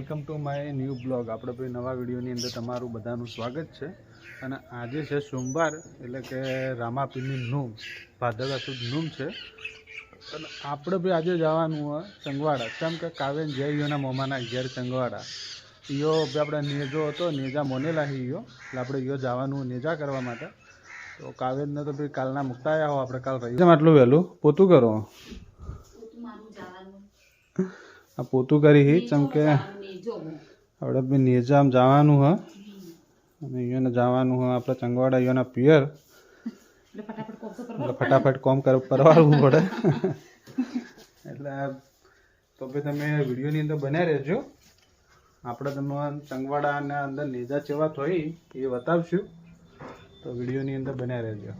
Welcome to my new blog. આપણે ભાઈ નવા વિડીયોની અંદર તમારું બધાનું સ્વાગત છે। અને આજે છે સોમવાર, એટલે કે રામાપીરની નૂમ, ભાદરવા સુદ નૂમ છે। અને આપણે ભાઈ આજે જવાનું હોય ચંગવાડા, કેમ કે કાવ્યન જયના મોમાના ઘેર ચંગવાડા। ઈયો આપણે નેજો હતો, નેજા મોનેલા ઈયો, એટલે આપણે ઈયો જવાનું નેજા કરવા માટે। તો કાવ્યને તો ભાઈ કાલના મુકતા આવ્યા હો, આપણે કાલ રહી આટલું વહેલું પોતું કરો આ પોતું કરી હી ચમકે આપણે ભાઈ નેજામ જવાનું હ, અને અહીંયાને જવાનું હ આપણે ચંગવાડા અહીંયાના પિયર, એટલે ફટાફટ કોમ કરવાનું પડે। એટલે તો ભાઈ તમે વિડીયોની અંદર બન્યા રહેજો। આપણે તમને ચંગવાડાના અંદર નેજા ચેવા થોઈ એ બતાવશું, તો વિડીયોની અંદર બન્યા રહેજો।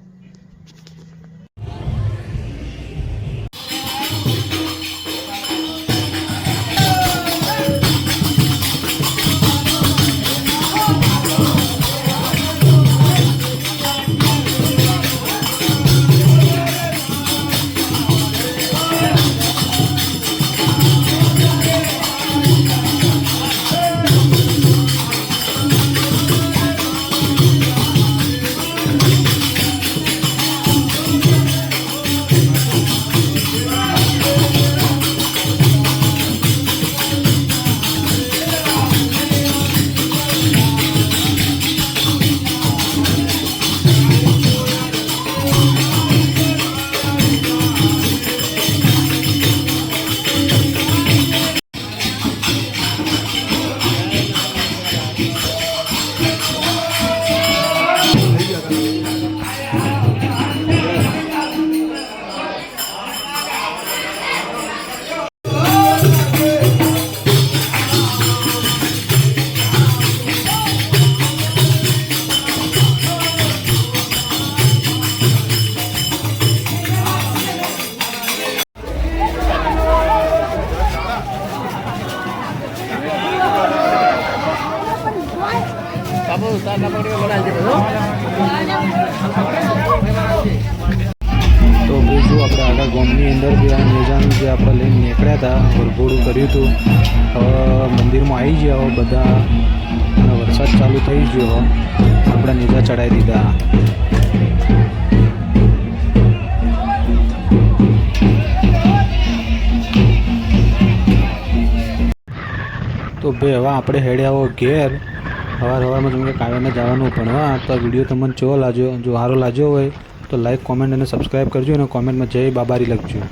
તો બીજું આપણે આગળ ગામની અંદર બી આ નેજાનું જે આપણે લઈને નીકળ્યા હતા, વરઘોડું કર્યું હતું, હવે મંદિરમાં આવી ગયા હો બધા, અને વરસાદ ચાલુ થઈ ગયો, આપણે નેજા ચડાવી દીધા। તો ભાઈ હવે આપણે હેડ્યા હો ઘેર। સવારમાં તમને કાવ્યને જવાનું ભણવા, તો આ વિડીયો તમને કેવો લાગ્યો? જો સારો લાગ્યો હોય તો લાઈક, કોમેન્ટ અને સબસ્ક્રાઈબ કરજો, અને કોમેન્ટમાં જય બાબારી લખજો।